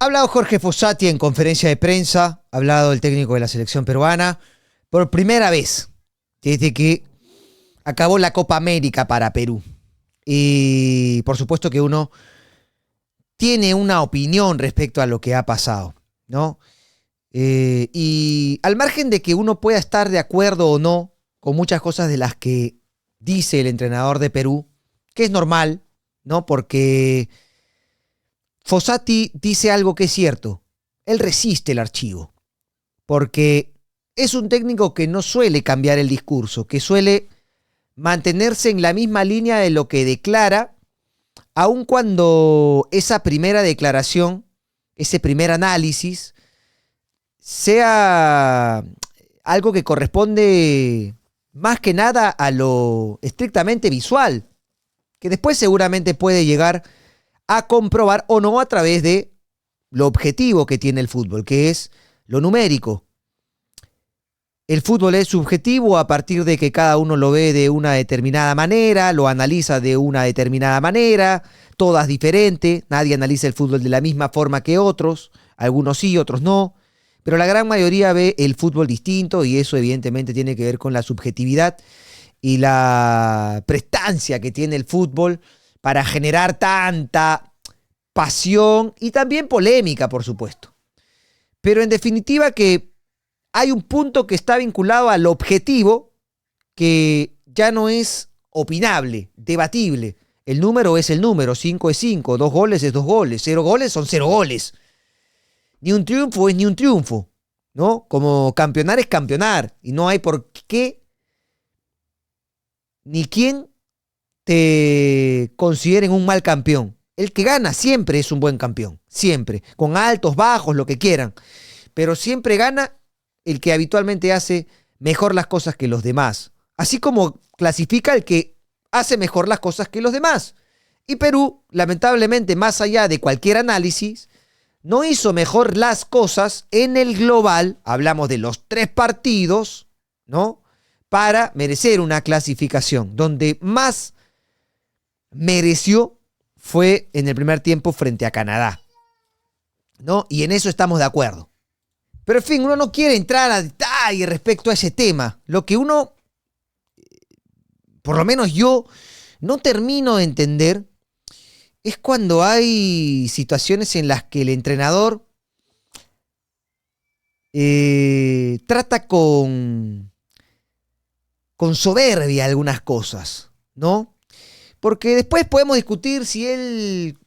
Ha hablado Jorge Fossati en conferencia de prensa, ha hablado el técnico de la selección peruana, por primera vez desde que acabó la Copa América para Perú. Y por supuesto que uno tiene una opinión respecto a lo que ha pasado, ¿no? Y al margen de que uno pueda estar de acuerdo o no con muchas cosas de las que dice el entrenador de Perú, que es normal, ¿no? Porque Fossati dice algo que es cierto. Él resiste el archivo. Porque es un técnico que no suele cambiar el discurso, que suele mantenerse en la misma línea de lo que declara, aun cuando esa primera declaración, ese primer análisis, sea algo que corresponde más que nada a lo estrictamente visual, que después seguramente puede llegar a comprobar o no a través de lo objetivo que tiene el fútbol, que es lo numérico. El fútbol es subjetivo a partir de que cada uno lo ve de una determinada manera, lo analiza de una determinada manera, todas diferentes, nadie analiza el fútbol de la misma forma que otros, algunos sí, otros no, pero la gran mayoría ve el fútbol distinto y eso evidentemente tiene que ver con la subjetividad y la prestancia que tiene el fútbol para generar tanta pasión y también polémica, por supuesto. Pero en definitiva que hay un punto que está vinculado al objetivo que ya no es opinable, debatible. El número es el número, 5 es 5, 2 goles es 2 goles, 0 goles son 0 goles. Ni un triunfo es ni un triunfo, ¿no? Como campeonar es campeonar y no hay por qué ni quién te consideren un mal campeón. El que gana siempre es un buen campeón, siempre, con altos, bajos, lo que quieran, pero siempre gana el que habitualmente hace mejor las cosas que los demás, así como clasifica el que hace mejor las cosas que los demás. Y Perú, lamentablemente, más allá de cualquier análisis, no hizo mejor las cosas en el global, hablamos de los 3 partidos, ¿no? Para merecer una clasificación, donde más mereció fue en el primer tiempo frente a Canadá, ¿no? Y en eso estamos de acuerdo. Pero en fin, uno no quiere entrar a detalle respecto a ese tema. Lo que uno, por lo menos yo, no termino de entender es cuando hay situaciones en las que el entrenador trata con soberbia algunas cosas, ¿no? Porque después podemos discutir si él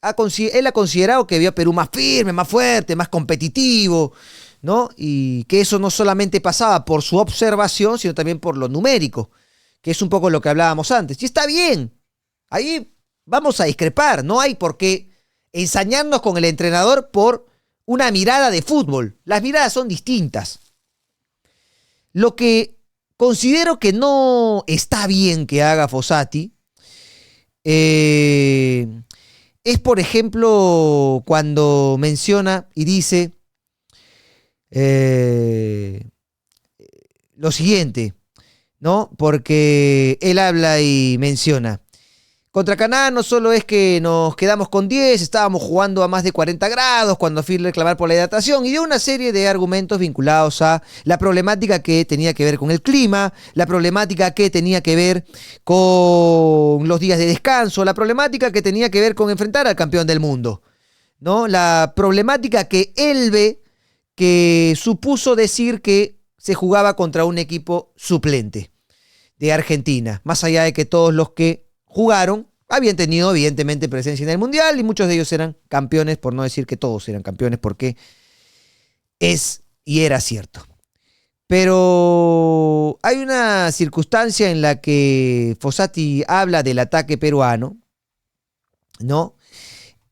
ha considerado que vio a Perú más firme, más fuerte, más competitivo, ¿no? Y que eso no solamente pasaba por su observación, sino también por lo numérico, que es un poco lo que hablábamos antes. Y está bien, ahí vamos a discrepar, no hay por qué ensañarnos con el entrenador por una mirada de fútbol. Las miradas son distintas. Lo que considero que no está bien que haga Fossati es, por ejemplo, cuando menciona y dice lo siguiente, ¿no? Porque él habla y menciona: contra Canadá no solo es que nos quedamos con 10, estábamos jugando a más de 40 grados cuando fui a reclamar por la hidratación, y dio una serie de argumentos vinculados a la problemática que tenía que ver con el clima, la problemática que tenía que ver con los días de descanso, la problemática que tenía que ver con enfrentar al campeón del mundo, ¿no? La problemática que él ve que supuso decir que se jugaba contra un equipo suplente de Argentina, más allá de que todos los que jugaron habían tenido evidentemente presencia en el Mundial y muchos de ellos eran campeones, por no decir que todos eran campeones, porque es y era cierto. Pero hay una circunstancia en la que Fossati habla del ataque peruano, ¿no?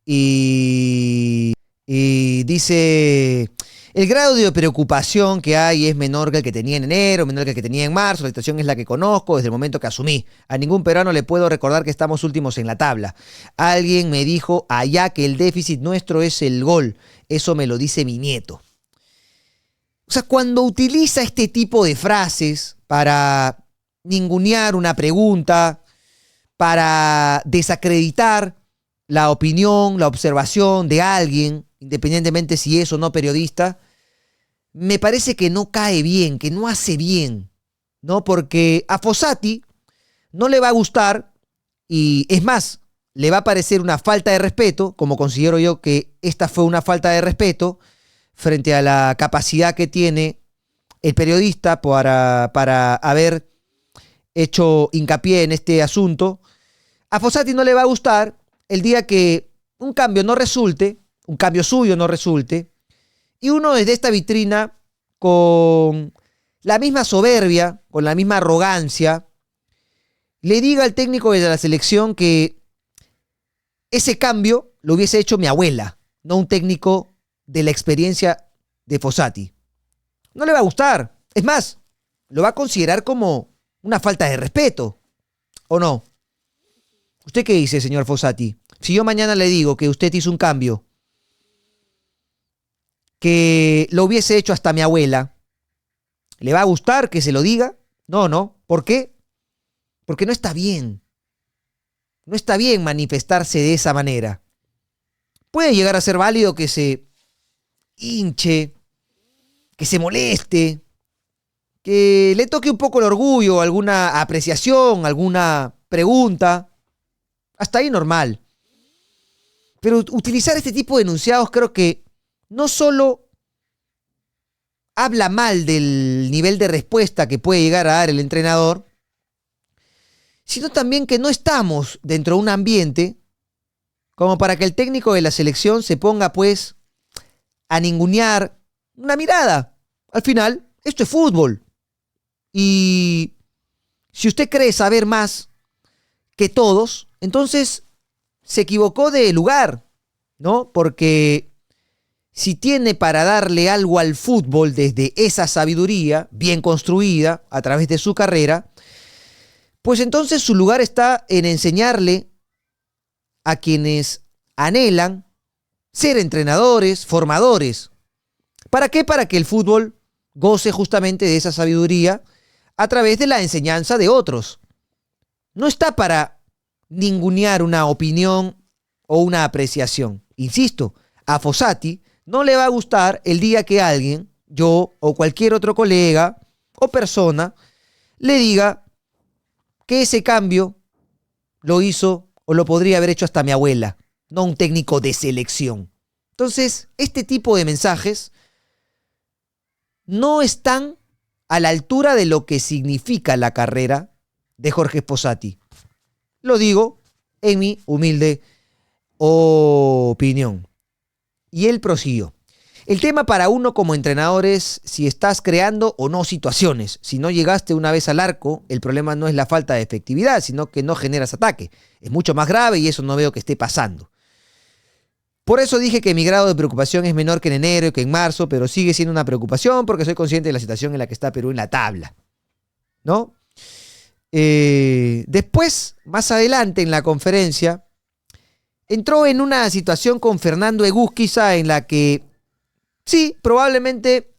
Y dice: el grado de preocupación que hay es menor que el que tenía en enero, menor que el que tenía en marzo. La situación es la que conozco desde el momento que asumí. A ningún peruano le puedo recordar que estamos últimos en la tabla. Alguien me dijo allá que el déficit nuestro es el gol. Eso me lo dice mi nieto. O sea, cuando utiliza este tipo de frases para ningunear una pregunta, para desacreditar la opinión, la observación de alguien, independientemente si es o no periodista, me parece que no cae bien, que no hace bien, ¿no? Porque a Fossati no le va a gustar y es más, le va a parecer una falta de respeto, como considero yo que esta fue una falta de respeto frente a la capacidad que tiene el periodista para haber hecho hincapié en este asunto. A Fossati no le va a gustar el día que un cambio no resulte, un cambio suyo no resulte, y uno desde esta vitrina, con la misma soberbia, con la misma arrogancia, le diga al técnico de la selección que ese cambio lo hubiese hecho mi abuela, no un técnico de la experiencia de Fossati. No le va a gustar. Es más, lo va a considerar como una falta de respeto, ¿o no? ¿Usted qué dice, señor Fossati? Si yo mañana le digo que usted hizo un cambio, que lo hubiese hecho hasta mi abuela, ¿le va a gustar que se lo diga? No, no. ¿Por qué? Porque no está bien. No está bien manifestarse de esa manera. Puede llegar a ser válido que se hinche, que se moleste, que le toque un poco el orgullo, alguna apreciación, alguna pregunta. Hasta ahí normal. Pero utilizar este tipo de enunciados creo que no solo habla mal del nivel de respuesta que puede llegar a dar el entrenador, sino también que no estamos dentro de un ambiente como para que el técnico de la selección se ponga pues a ningunear una mirada. Al final, esto es fútbol. Y si usted cree saber más que todos, entonces se equivocó de lugar, ¿no? Porque si tiene para darle algo al fútbol desde esa sabiduría bien construida a través de su carrera, pues entonces su lugar está en enseñarle a quienes anhelan ser entrenadores, formadores. ¿Para qué? Para que el fútbol goce justamente de esa sabiduría a través de la enseñanza de otros. No está para ningunear una opinión o una apreciación. Insisto, a Fossati no le va a gustar el día que alguien, yo o cualquier otro colega o persona, le diga que ese cambio lo hizo o lo podría haber hecho hasta mi abuela, no un técnico de selección. Entonces, este tipo de mensajes no están a la altura de lo que significa la carrera de Jorge Fossati. Lo digo en mi humilde opinión. Y él prosiguió. El tema para uno como entrenador es si estás creando o no situaciones. Si no llegaste una vez al arco, el problema no es la falta de efectividad, sino que no generas ataque. Es mucho más grave y eso no veo que esté pasando. Por eso dije que mi grado de preocupación es menor que en enero y que en marzo, pero sigue siendo una preocupación porque soy consciente de la situación en la que está Perú en la tabla, ¿no? Después, más adelante en la conferencia, entró en una situación con Fernando Egusquiza en la que sí, probablemente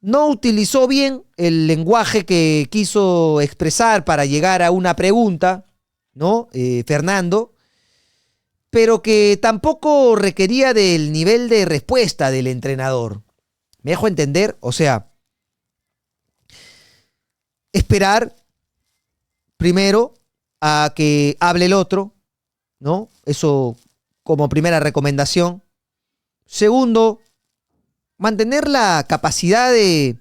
no utilizó bien el lenguaje que quiso expresar para llegar a una pregunta, ¿no? Fernando, pero que tampoco requería del nivel de respuesta del entrenador. ¿Me dejo entender? O sea, esperar primero a que hable el otro, ¿no? Eso como primera recomendación. Segundo, mantener la capacidad de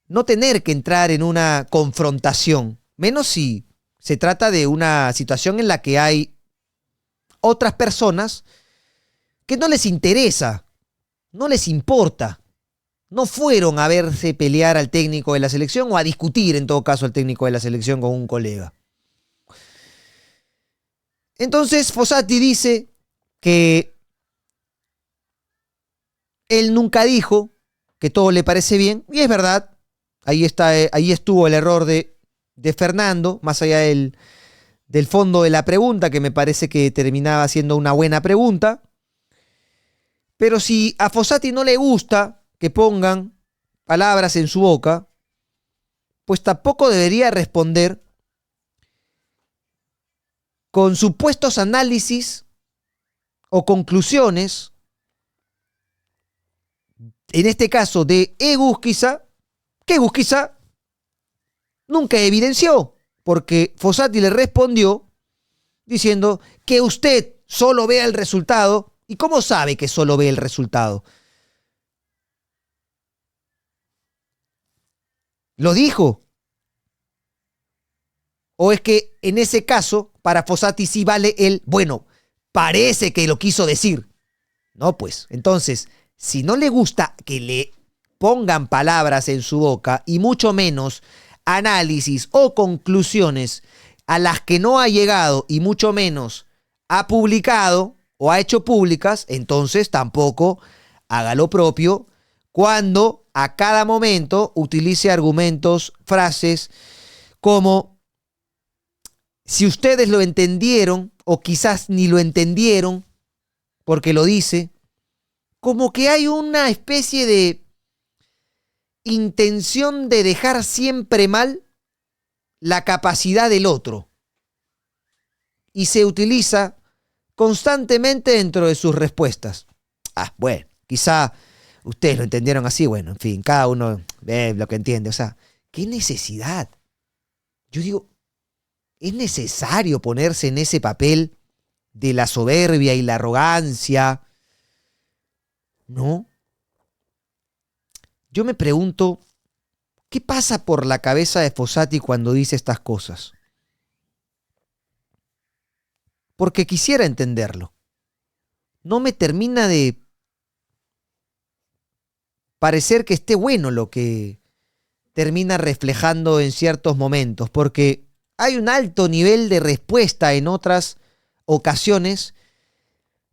no tener que entrar en una confrontación, menos si se trata de una situación en la que hay otras personas que no les interesa, no les importa, no fueron a verse pelear al técnico de la selección o a discutir en todo caso al técnico de la selección con un colega. Entonces Fossati dice que él nunca dijo que todo le parece bien, y es verdad, ahí estuvo el error de Fernando, más allá del fondo de la pregunta, que me parece que terminaba siendo una buena pregunta. Pero si a Fossati no le gusta que pongan palabras en su boca, pues tampoco debería responder con supuestos análisis, o conclusiones, en este caso de Egusquiza, que Egusquiza nunca evidenció, porque Fossati le respondió diciendo que usted solo vea el resultado. ¿Y cómo sabe que solo ve el resultado? ¿Lo dijo? ¿O es que en ese caso, para Fossati sí vale el, bueno, parece que lo quiso decir? No, pues, entonces, si no le gusta que le pongan palabras en su boca y mucho menos análisis o conclusiones a las que no ha llegado y mucho menos ha publicado o ha hecho públicas, entonces tampoco haga lo propio cuando a cada momento utilice argumentos, frases como si ustedes lo entendieron o quizás ni lo entendieron porque lo dice, como que hay una especie de intención de dejar siempre mal la capacidad del otro. Y se utiliza constantemente dentro de sus respuestas. Bueno, quizá ustedes lo entendieron así, bueno, en fin, cada uno ve lo que entiende. O sea, ¿qué necesidad? Yo digo, ¿es necesario ponerse en ese papel de la soberbia y la arrogancia? ¿No? Yo me pregunto, ¿qué pasa por la cabeza de Fossati cuando dice estas cosas? Porque quisiera entenderlo. No me termina de parecer que esté bueno lo que termina reflejando en ciertos momentos, porque hay un alto nivel de respuesta en otras ocasiones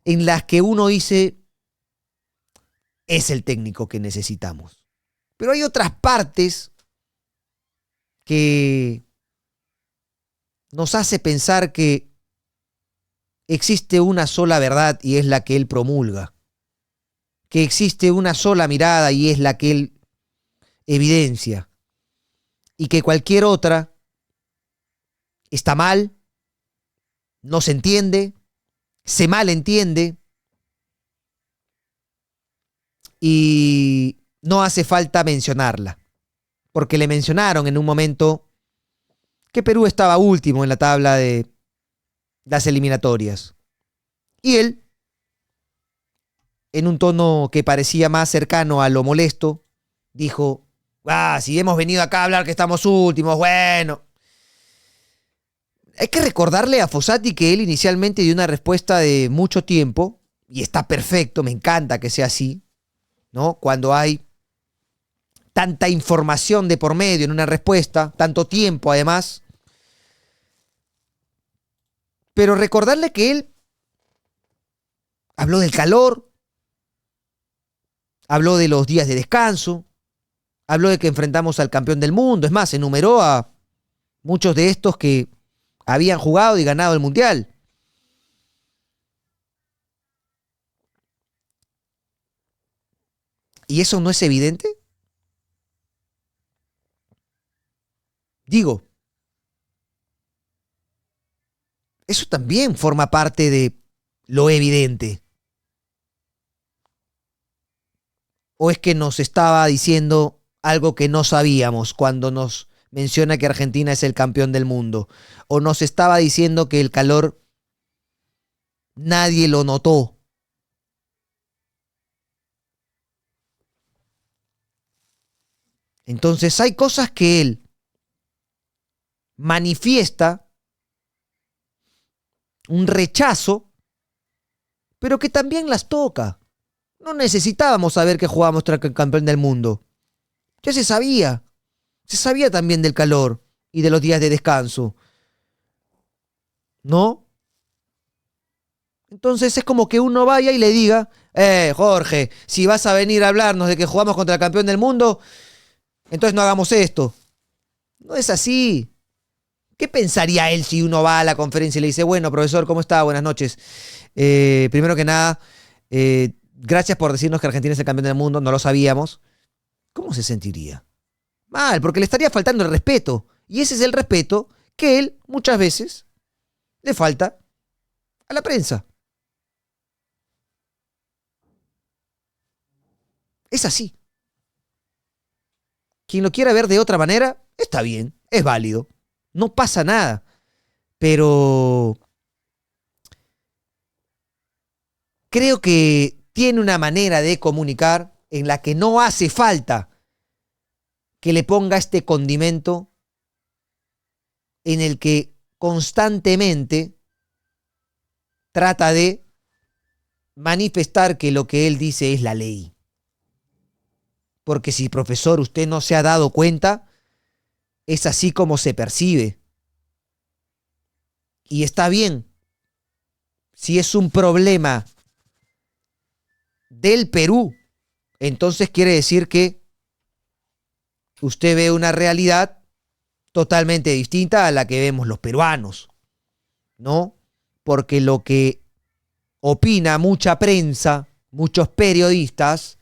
en las que uno dice, es el técnico que necesitamos. Pero hay otras partes que nos hace pensar que existe una sola verdad y es la que él promulga. Que existe una sola mirada y es la que él evidencia. Y que cualquier otra está mal, no se entiende, se malentiende y no hace falta mencionarla. Porque le mencionaron en un momento que Perú estaba último en la tabla de las eliminatorias. Y él, en un tono que parecía más cercano a lo molesto, dijo, si hemos venido acá a hablar que estamos últimos, bueno. Hay que recordarle a Fossati que él inicialmente dio una respuesta de mucho tiempo, y está perfecto, me encanta que sea así, ¿no? Cuando hay tanta información de por medio en una respuesta, tanto tiempo además. Pero recordarle que él habló del calor, habló de los días de descanso, habló de que enfrentamos al campeón del mundo. Es más, enumeró a muchos de estos que habían jugado y ganado el Mundial. ¿Y eso no es evidente? Digo, eso también forma parte de lo evidente. ¿O es que nos estaba diciendo algo que no sabíamos cuando nos menciona que Argentina es el campeón del mundo? ¿O nos estaba diciendo que el calor nadie lo notó? Entonces hay cosas que él manifiesta un rechazo, pero que también las toca. No necesitábamos saber que jugábamos contra el campeón del mundo. Ya se sabía. Se sabía también del calor y de los días de descanso. ¿No? Entonces es como que uno vaya y le diga, Jorge, si vas a venir a hablarnos de que jugamos contra el campeón del mundo, entonces no hagamos esto. No es así. ¿Qué pensaría él si uno va a la conferencia y le dice, bueno, profesor, ¿cómo está? Buenas noches. Primero que nada, gracias por decirnos que Argentina es el campeón del mundo, no lo sabíamos. ¿Cómo se sentiría? Mal, porque le estaría faltando el respeto. Y ese es el respeto que él muchas veces le falta a la prensa. Es así. Quien lo quiera ver de otra manera, está bien, es válido. No pasa nada. Pero creo que tiene una manera de comunicar en la que no hace falta que le ponga este condimento en el que constantemente trata de manifestar que lo que él dice es la ley. Porque si, profesor, usted no se ha dado cuenta, es así como se percibe. Y está bien. Si es un problema del Perú, entonces quiere decir que usted ve una realidad totalmente distinta a la que vemos los peruanos, ¿no? Porque lo que opina mucha prensa, muchos periodistas,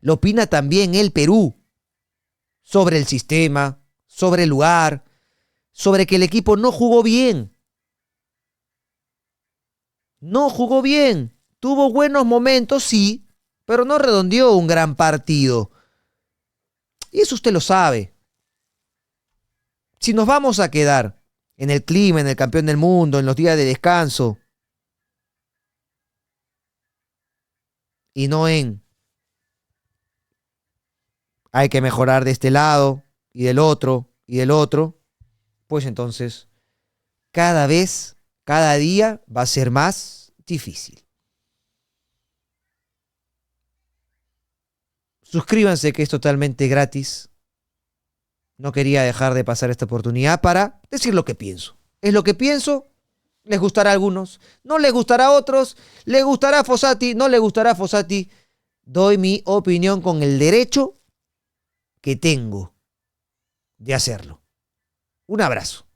lo opina también el Perú sobre el sistema, sobre el lugar, sobre que el equipo no jugó bien. No jugó bien. Tuvo buenos momentos, sí, pero no redondeó un gran partido. Y eso usted lo sabe. Si nos vamos a quedar en el clima, en el campeón del mundo, en los días de descanso, y no en hay que mejorar de este lado y del otro y del otro, pues entonces cada vez, cada día va a ser más difícil. Suscríbanse, que es totalmente gratis. No quería dejar de pasar esta oportunidad para decir lo que pienso. Es lo que pienso. Les gustará a algunos, no les gustará a otros, les gustará a Fossati, no les gustará a Fossati. Doy mi opinión con el derecho que tengo de hacerlo. Un abrazo.